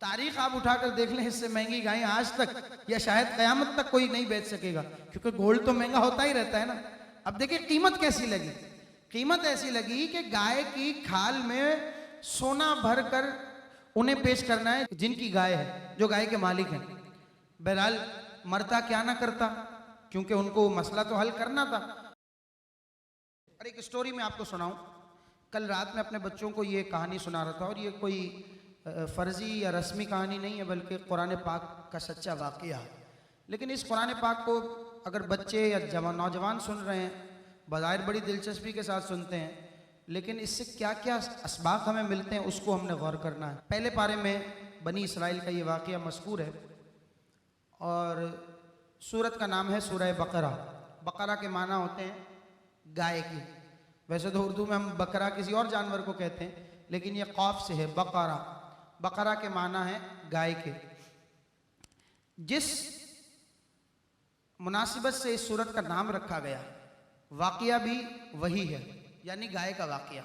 तारीख आप उठाकर देख लें, इससे महंगी गाय आज तक या शायद कयामत तक कोई नहीं बेच सकेगा, क्योंकि गोल्ड तो महंगा होता ही रहता है ना। अब देखिए कीमत कैसी लगी। कीमत ऐसी लगी कि गाय की खाल में सोना भर कर उन्हें पेश करना है जिनकी गाय है, जो गाय के मालिक हैं। बहरहाल मरता क्या ना करता, क्योंकि उनको मसला तो हल करना था। और एक स्टोरी मैं आपको सुनाऊं। कल रात में अपने बच्चों को ये कहानी सुना रहा था, और ये कोई फर्जी या रस्मी कहानी नहीं है, बल्कि कुरान पाक का सच्चा वाक़या है। लेकिन इस कुरान पाक को अगर बच्चे या नौजवान सुन रहे हैं, बज़ाहिर बड़ी दिलचस्पी के साथ सुनते हैं, लेकिन इससे क्या क्या असबाब हमें मिलते हैं उसको हमने गौर करना है। पहले पारे में बनी इसराइल का ये वाक़या मज़कूर है, और सूरत का नाम है सूरह बकरा। बकरा के माना होते हैं गाय की। वैसे तो उर्दू में हम बकरा किसी और जानवर को कहते हैं, लेकिन ये कौफ से है बकरा। बकरा के माना है गाय के। जिस मुनासिबत से इस सूरत का नाम रखा गया, वाक़या भी वही है, यानी गाय का वाक़या।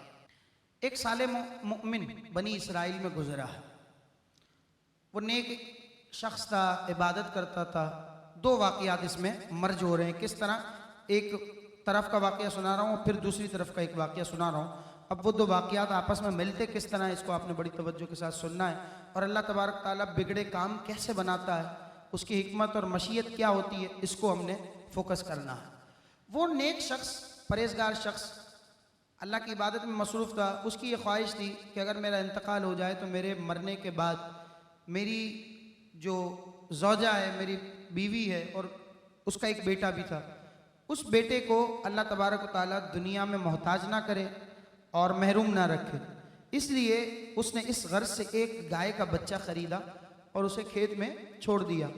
एक साले मुमिन बनी इसराइल में गुजरा है। वो नेक शख्स था, इबादत करता था। दो वाक़यात इसमें मर्ज हो रहे हैं। किस तरह? एक तरफ का वाक़या सुना रहा हूँ, फिर दूसरी तरफ का एक वाक़या सुना रहा हूँ। अब वो दो वाक़यात आपस में मिलते किस तरह, इसको आपने बड़ी तवज्जो के साथ सुनना है। और अल्लाह तबारक ताला बिगड़े काम कैसे बनाता है, उसकी हिकमत और मशीयत क्या होती है, इसको हमने फोकस करना है। वो नेक शख्स, परहेजगार शख्स, अल्लाह की इबादत में मसरूफ़ था। उसकी ये ख्वाहिश थी कि अगर मेरा इंतकाल हो जाए तो मेरे मरने के बाद मेरी जो ज़ौजा है, मेरी बीवी है, और उसका एक बेटा भी था, उस बेटे को अल्लाह तबारक व तआला दुनिया में मोहताज ना करे और महरूम ना रखे। इसलिए उसने इस गर्ज से एक गाय का बच्चा ख़रीदा और उसे खेत में छोड़ दिया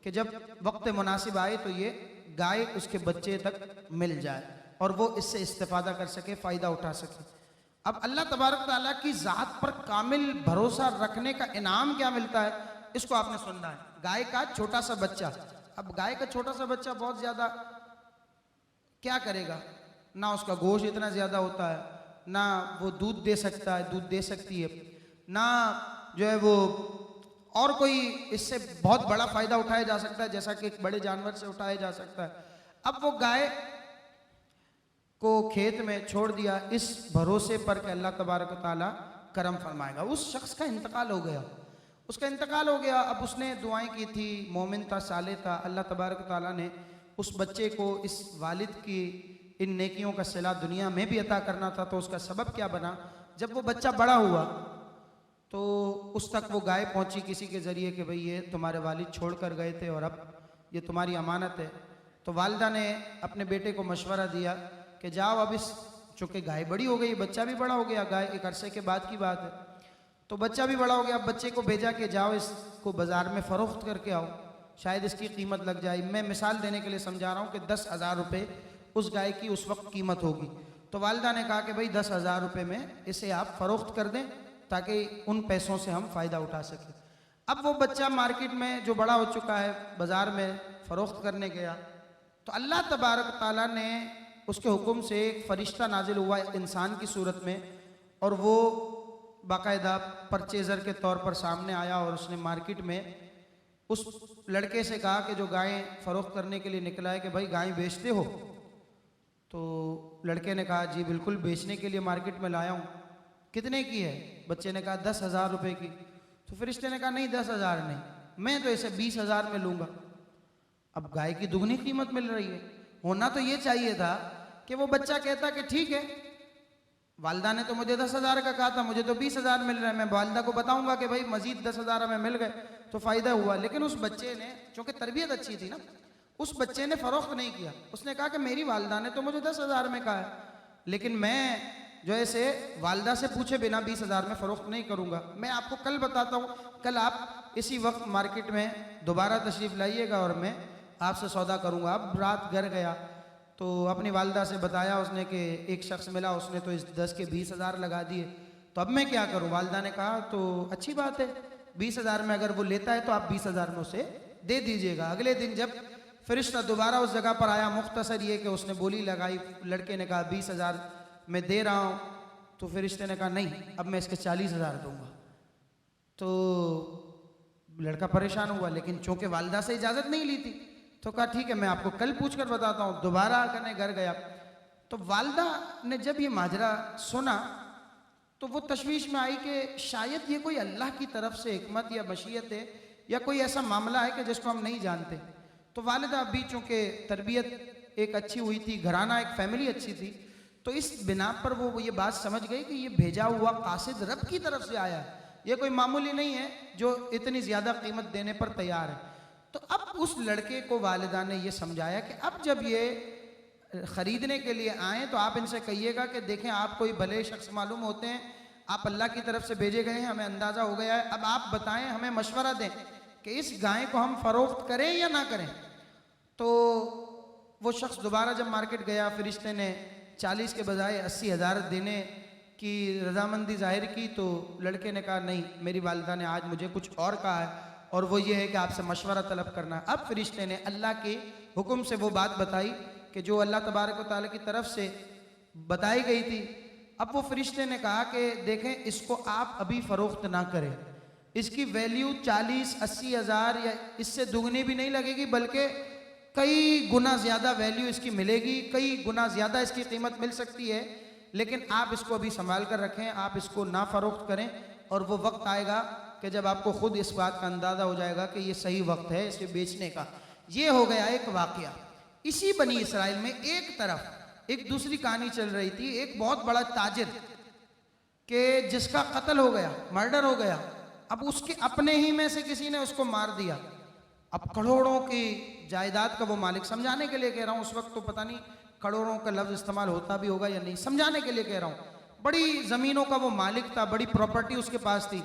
कि जब वक्त मुनासिब आए तो ये गाय उसके बच्चे तक मिल जाए और वो इससे इस्तेफादा कर सके, फ़ायदा उठा सके। अब अल्लाह तबारक ताला की ज़ात पर कामिल भरोसा रखने का इनाम क्या मिलता है, इसको आपने सुनना है। गाय का छोटा सा बच्चा। अब गाय का छोटा सा बच्चा बहुत ज़्यादा क्या करेगा, ना उसका गोश्त इतना ज़्यादा होता है, ना वो दूध दे सकता है, दूध दे सकती है, ना जो है वो और कोई इससे बहुत बड़ा फ़ायदा उठाया जा सकता है जैसा कि एक बड़े जानवर से उठाया जा सकता है। अब वो गाय को खेत में छोड़ दिया इस भरोसे पर कि अल्लाह तबारक व तआला करम फरमाएगा। उस शख्स का इंतकाल हो गया, उसका इंतकाल हो गया। अब उसने दुआएं की थी, मोमिन था, साले था। अल्लाह तबारक व तआला ने उस बच्चे को इस वालिद की इन नेकियों का सिला दुनिया में भी अता करना था। तो उसका सबब क्या बना, जब वो बच्चा बड़ा हुआ तो उस तक वो गाय पहुंची किसी के ज़रिए कि भाई ये तुम्हारे वालिद छोड़ कर गए थे और अब ये तुम्हारी अमानत है। तो वालिदा ने अपने बेटे को मशवरा दिया कि जाओ, अब इस चूँकि गाय बड़ी हो गई, बच्चा भी बड़ा हो गया, गाय एक अरसे के बाद की बात है, तो बच्चा भी बड़ा हो गया। अब बच्चे को भेजा कि जाओ इसको बाज़ार में फ़रोख्त करके आओ, शायद इसकी कीमत लग जाए। मैं मिसाल देने के लिए समझा रहा हूँ कि 10,000 रुपये उस गाय की उस वक्त कीमत होगी। तो वालिदा ने कहा कि भाई 10,000 रुपये में इसे आप फ़रोख्त कर दें ताकि उन पैसों से हम फ़ायदा उठा सकें। अब वो बच्चा मार्केट में जो बड़ा हो चुका है, बाज़ार में फ़रोख्त करने गया तो अल्लाह तबारक ताला ने उसके हुक्म से एक फ़रिश्ता नाजिल हुआ इंसान की सूरत में, और वो बाकायदा परचेज़र के तौर पर सामने आया और उसने मार्केट में उस लड़के से कहा कि जो गायें फ़रोख्त करने के लिए निकला है कि भाई गायें बेचते हो? तो लड़के ने कहा जी बिल्कुल, बेचने के लिए मार्केट में लाया हूँ। कितने की है? बच्चे ने कहा 10,000 रुपये की। तो फरिश्ते ने कहा नहीं, 10,000 नहीं, मैं तो इसे 20,000 में लूँगा। अब गाय की दुगनी कीमत मिल रही है। होना तो ये चाहिए था कि वो बच्चा कहता कि ठीक है, वालिदा ने तो मुझे 10,000 का कहा था, मुझे तो 20,000 मिल रहा है, मैं वालिदा को बताऊंगा कि भाई मजीद 10,000 हमें मिल गए तो फ़ायदा हुआ। लेकिन उस बच्चे ने, चूँकि तरबियत अच्छी थी ना, उस बच्चे ने फ़रोख्त नहीं किया। उसने कहा कि मेरी वालिदा ने तो मुझे 10,000 में कहा है, लेकिन मैं जो है से वालिदा से पूछे बिना 20,000 में फ़रोख्त नहीं करूँगा। मैं आपको कल बताता हूँ, कल आप इसी वक्त मार्केट में दोबारा तशरीफ़ लाइएगा और मैं आपसे सौदा करूँगा। अब रात घर गया तो अपनी वालिदा से बताया उसने कि एक शख्स मिला, उसने तो इस 10 के 20,000 लगा दिए, तो अब मैं क्या करूँ? वालिदा ने कहा तो अच्छी बात है, 20,000 में अगर वो लेता है तो आप 20,000 में उसे दे दीजिएगा। अगले दिन जब फरिश्ता दोबारा उस जगह पर आया, मुख्तसर ये कि उसने बोली लगाई, लड़के ने कहा 20,000 मैं दे रहा हूँ, तो फरिश्ते ने कहा नहीं, अब मैं इसके 40,000 दूँगा। तो लड़का परेशान हुआ, लेकिन चूंकि वालिदा से इजाज़त नहीं ली थी तो कहा ठीक है मैं आपको कल पूछ कर बताता हूँ। दोबारा करने घर गया तो वालिदा ने जब ये माजरा सुना तो वो तशवीश में आई कि शायद ये कोई अल्लाह की तरफ से हिकमत या मशीयत है या कोई ऐसा मामला है कि जिसको हम नहीं जानते। तो वालिदा अभी चूँकि तरबियत एक अच्छी हुई थी, घराना एक फैमिली अच्छी थी, तो इस बिना पर वो ये बात समझ गई कि ये भेजा हुआ कासिद रब की तरफ से आया है, ये कोई मामूली नहीं है जो इतनी ज़्यादा कीमत देने पर तैयार है। तो अब उस लड़के को वालिदा ने ये समझाया कि अब जब ये ख़रीदने के लिए आएँ तो आप इनसे कहिएगा कि देखें आप कोई भले शख्स मालूम होते हैं, आप अल्लाह की तरफ से भेजे गए हैं, हमें अंदाज़ा हो गया है, अब आप बताएं, हमें मशवरा दें कि इस गाय को हम फ़रोख्त करें या ना करें। तो वो शख्स दोबारा जब मार्केट गया, फरिश्ते ने 40 के बजाय 80,000 देने की रजामंदी जाहिर की, तो लड़के ने कहा नहीं, मेरी वालिदा ने आज मुझे कुछ और कहा है और वो ये है कि आपसे मशवरा तलब करना है। अब फरिश्ते ने अल्लाह के हुक्म से वो बात बताई कि जो अल्लाह तबारक व तआला की तरफ से बताई गई थी। अब वो फरिश्ते ने कहा कि देखें इसको आप अभी फ़रोख्त ना करें, इसकी वैल्यू 40-80 हज़ार या इससे दुगनी भी नहीं लगेगी, बल्कि कई गुना ज़्यादा वैल्यू इसकी मिलेगी, कई गुना ज़्यादा इसकी कीमत मिल सकती है, लेकिन आप इसको अभी संभाल कर रखें, आप इसको ना फ़रोख्त करें और वो वक्त आएगा कि जब आपको खुद इस बात का अंदाज़ा हो जाएगा कि ये सही वक्त है इसे बेचने का। ये हो गया एक वाक़या। इसी बनी इसराइल में एक तरफ एक दूसरी कहानी चल रही थी, एक बहुत बड़ा ताजिर के जिसका कत्ल हो गया, मर्डर हो गया। अब उसके अपने ही में से किसी ने उसको मार दिया। अब करोड़ों की जायदाद का वो मालिक, समझाने के लिए कह रहा हूँ, उस वक्त तो पता नहीं करोड़ों का लफ्ज़ इस्तेमाल होता भी होगा या नहीं, समझाने के लिए कह रहा हूँ। बड़ी ज़मीनों का वो मालिक था, बड़ी प्रॉपर्टी उसके पास थी,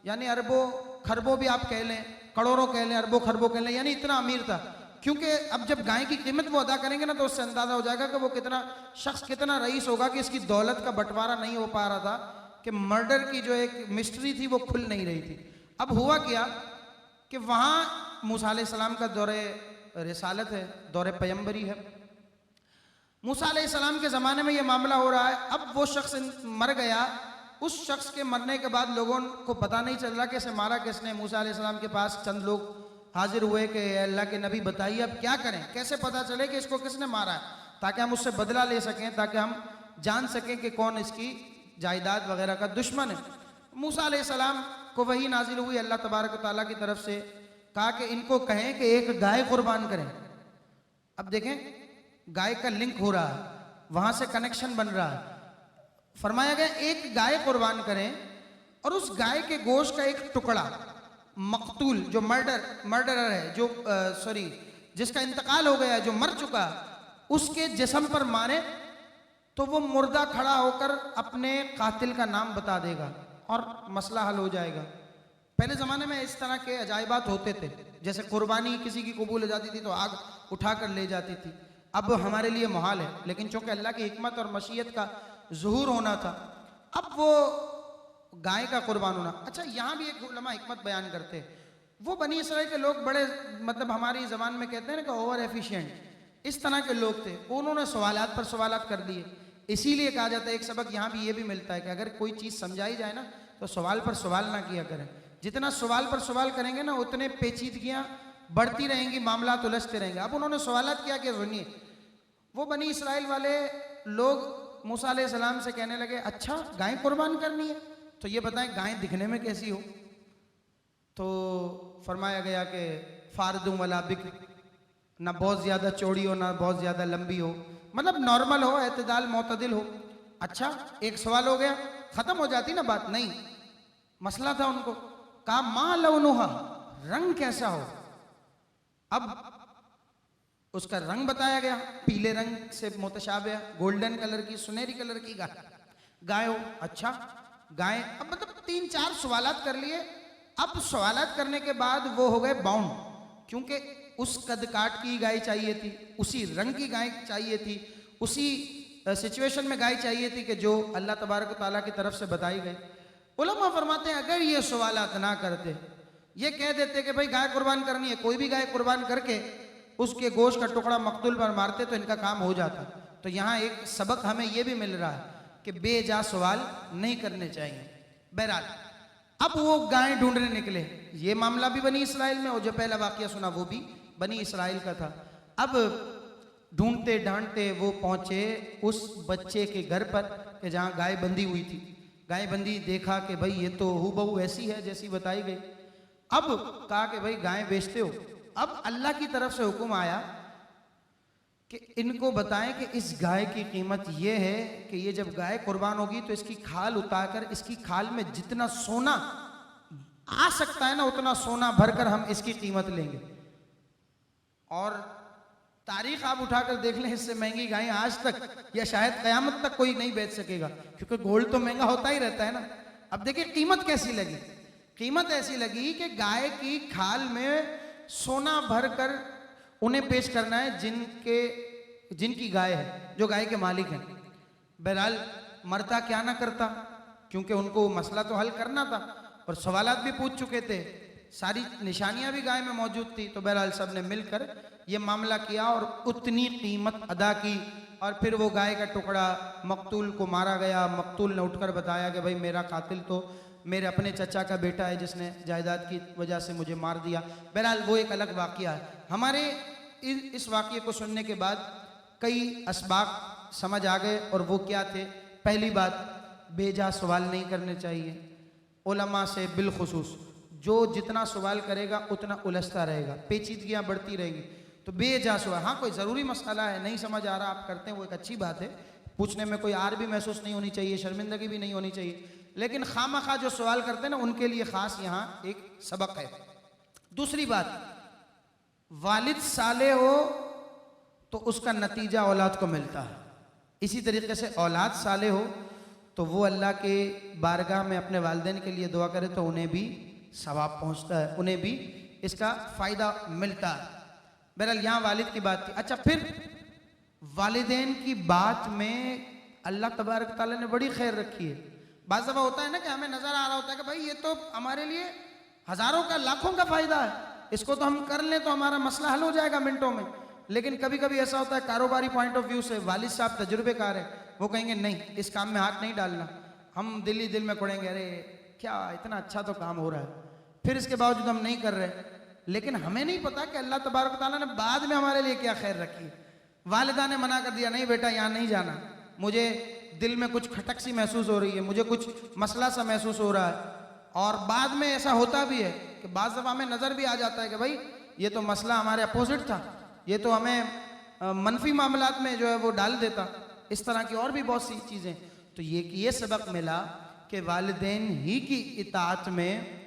यानी अरबों खरबों भी आप कह लें, करोड़ों कह लें, अरबों खरबों कह लें, यानी इतना अमीर था। क्योंकि अब जब गाय की कीमत वो अदा करेंगे ना तो उससे अंदाज़ा हो जाएगा कि वो कितना शख्स, कितना रईस होगा कि इसकी दौलत का बंटवारा नहीं हो पा रहा था, कि मर्डर की जो एक मिस्ट्री थी वो खुल नहीं रही थी। अब हुआ क्या कि वहाँ मूसा अलैहिस्सलाम का दौरे रिसालत है, दौरे पैगंबरी है। मूसा अलैहिस्सलाम के ज़माने में ये मामला हो रहा है। अब वो शख्स मर गया, उस शख्स के मरने के बाद लोगों को पता नहीं चल रहा कि इसे मारा किसने। मूसा अलैहिस्सलाम के पास चंद लोग हाजिर हुए कि अल्लाह के नबी बताइए अब क्या करें, कैसे पता चले कि इसको किसने मारा है, ताकि हम उससे बदला ले सकें, ताकि हम जान सकें कि कौन इसकी जायदाद वगैरह का दुश्मन है। मूसा अलैहिस्सलाम को वही नाजिल हुई अल्लाह तबारक व तआला की तरफ से, कहा कि इनको कहें कि एक गाय कुर्बान करें। अब देखें गाय का लिंक हो रहा है, वहां से कनेक्शन बन रहा है। फरमाया गया एक गाय कुर्बान करें और उस गाय के गोश्त का एक टुकड़ा मकतूल, जो मर्डरर है, जो सॉरी जिसका इंतकाल हो गया है, जो मर चुका, उसके जिस्म पर मारे तो वो मुर्दा खड़ा होकर अपने कातिल का नाम बता देगा और मसला हल हो जाएगा। पहले ज़माने में इस तरह के अजाइबात होते थे, जैसे कुर्बानी किसी की कबूल हो जाती थी तो आग उठा कर ले जाती थी। अब हमारे लिए मुहाल है, लेकिन चूंकि अल्लाह की हिकमत और मशीयत का ज़ुहूर होना था, अब वो गाय का कुर्बान होना। अच्छा, यहाँ भी एक उलमा हिकमत बयान करते हैं, वो बनी इसराइल के लोग बड़े, मतलब हमारी ज़बान में कहते हैं ना कि ओवर एफिशिएंट, इस तरह के लोग थे। उन्होंने सवालात पर सवालात कर दिए। इसीलिए कहा जाता है, एक सबक यहाँ भी ये भी मिलता है कि अगर कोई चीज़ समझाई जाए ना तो सवाल पर सवाल ना किया करें। जितना सवाल पर सवाल करेंगे ना उतने पेचीदगियाँ बढ़ती रहेंगी, मामला उलझते रहेंगे। अब उन्होंने सवालात किया कि सुनिए, वो बनी इसराइल वाले लोग मूसा अलैहिस्सलाम से कहने लगे अच्छा गाय कुर्बान करनी है तो ये बताएं गाय दिखने में कैसी हो। तो फरमाया गया कि फारदुम वला बिक, ना बहुत ज़्यादा चौड़ी हो ना बहुत ज़्यादा लंबी हो, मतलब नॉर्मल हो, एतदाल मोतदिल हो। अच्छा, एक सवाल हो गया, ख़त्म हो जाती ना बात। नहीं, मसला था उनको। कहा मा लौनुहा, रंग कैसा हो। अब उसका रंग बताया गया, पीले रंग से मुतशाबिह, गोल्डन कलर की, सुनहरी कलर की गाय हो। अच्छा गाय, अब मतलब 3-4 सवालात कर लिए। अब सवालात करने के बाद वो हो गए बाउंड, क्योंकि उस कद काट की गाय चाहिए थी, उसी रंग की गाय चाहिए थी, उसी सिचुएशन में गाय चाहिए थी कि जो अल्लाह तबारक ताला की तरफ से बताई गई। उलमा फरमाते हैं अगर ये सवालात ना करते, ये कह देते कि भाई गाय कुर्बान करनी है, कोई भी गाय कुर्बान करके उसके गोश्त का टुकड़ा मकतूल पर मारते तो इनका काम हो जाता। तो यहाँ एक सबक हमें यह भी मिल रहा है कि बेजा सवाल नहीं करने चाहिए। बहरहाल अब वो गाय ढूंढने निकले। ये मामला भी बनी इसराइल में, और जो पहला वाकया सुना वो भी बनी इसराइल का था। अब ढूंढते ढांढते वो पहुंचे उस बच्चे के घर पर कि जहां गाय बंधी हुई थी। गाय बंधी देखा कि भाई ये तो हूबहू ऐसी है जैसी बताई गई। अब कहा कि भाई गाय बेचते हो। अब अल्लाह की तरफ से हुक्म आया कि इनको बताएं कि इस गाय की कीमत ये है कि ये जब गाय कुर्बान होगी तो इसकी खाल उतारकर इसकी खाल में जितना सोना आ सकता है ना उतना सोना भरकर हम इसकी कीमत लेंगे। और तारीख आप उठाकर देख लें, इससे महंगी गाय आज तक या शायद कयामत तक कोई नहीं बेच सकेगा, क्योंकि गोल्ड तो महंगा होता ही रहता है ना। अब देखिए कीमत कैसी लगी। कीमत ऐसी लगी कि गाय की खाल में सोना भरकर उन्हें पेश करना है जिनकी गाय है, जो गाय के मालिक हैं। बहरहाल मरता क्या ना करता, क्योंकि उनको मसला तो हल करना था और सवालात भी पूछ चुके थे, सारी निशानियां भी गाय में मौजूद थी। तो बहरहाल सब ने मिलकर ये मामला किया और उतनी कीमत अदा की। और फिर वो गाय का टुकड़ा मकतूल को मारा गया। मकतूल ने उठकर बताया कि भाई मेरा कातिल तो मेरे अपने चचा का बेटा है जिसने जायदाद की वजह से मुझे मार दिया। बहरहाल वो एक अलग वाकया है। हमारे इस वाकये को सुनने के बाद कई असबाब समझ आ गए, और वो क्या थे। पहली बात, बेजा सवाल नहीं करने चाहिए। उलमा से बिलखुसूस जो जितना सवाल करेगा उतना उलझता रहेगा, पेचीदगियाँ बढ़ती रहेंगी। तो बेजा सवाल, हाँ कोई ज़रूरी मसला है, नहीं समझ आ रहा, आप करते हैं वो एक अच्छी बात है, पूछने में कोई आर भी महसूस नहीं होनी चाहिए, शर्मिंदगी भी नहीं होनी चाहिए। लेकिन खामखा जो सवाल करते हैं ना उनके लिए ख़ास यहाँ एक सबक है। दूसरी बात, वालिद साले हो तो उसका नतीजा औलाद को मिलता है। इसी तरीके से औलाद साले हो तो वो अल्लाह के बारगाह में अपने वालिदैन के लिए दुआ करे तो उन्हें भी सवाब पहुंचता है, उन्हें भी इसका फ़ायदा मिलता है। बहरहाल यहाँ वालिद की बात थी। अच्छा, फिर वालिदैन की बात में अल्लाह तबारक ताला ने बड़ी खैर रखी है। बाज़ दफ़ा होता है ना कि हमें नज़र आ रहा होता है कि भाई ये तो हमारे लिए हज़ारों का लाखों का फ़ायदा है, इसको तो हम कर लें तो हमारा मसला हल हो जाएगा मिनटों में। लेकिन कभी कभी ऐसा होता है कारोबारी पॉइंट ऑफ व्यू से, वालिद साहब तजुर्बेकार है, वो कहेंगे नहीं इस काम में हाथ नहीं डालना। हम दिल ही दिल में पड़ेंगे, अरे क्या इतना अच्छा तो काम हो रहा है, फिर इसके बावजूद हम नहीं कर रहे। लेकिन हमें नहीं पता कि अल्लाह तबारक ताला ने बाद में हमारे लिए क्या खैर रखी है। वालिदा ने मना कर दिया, नहीं बेटा यहाँ नहीं जाना, मुझे दिल में कुछ खटक सी महसूस हो रही है, मुझे कुछ मसला सा महसूस हो रहा है। और बाद में ऐसा होता भी है कि बाज़ दफ़ा हमें नज़र भी आ जाता है कि भाई ये तो मसला हमारे अपोजिट था, ये तो हमें मनफी मामलात में जो है वो डाल देता। इस तरह की और भी बहुत सी चीज़ें। तो ये सबक मिला कि वालिदैन ही की इताअत में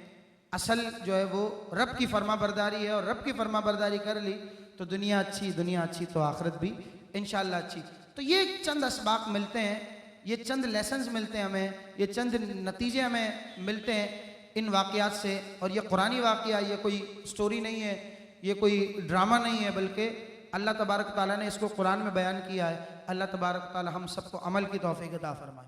असल जो है वो रब की फरमाबरदारी है, और रब की फरमाबरदारी कर ली तो दुनिया अच्छी तो आखिरत भी इंशाअल्लाह अच्छी। तो ये चंद असबाब मिलते हैं, ये चंद लेसन्स मिलते हैं हमें, ये चंद नतीजे हमें मिलते हैं इन वाक़यात से। और ये कुरानी वाक़या, ये कोई स्टोरी नहीं है, ये कोई ड्रामा नहीं है, बल्कि अल्लाह तबारक ताला ने इसको कुरान में बयान किया है। अल्लाह तबारक ताला हम सबको अमल की तौफीक अता फरमाए।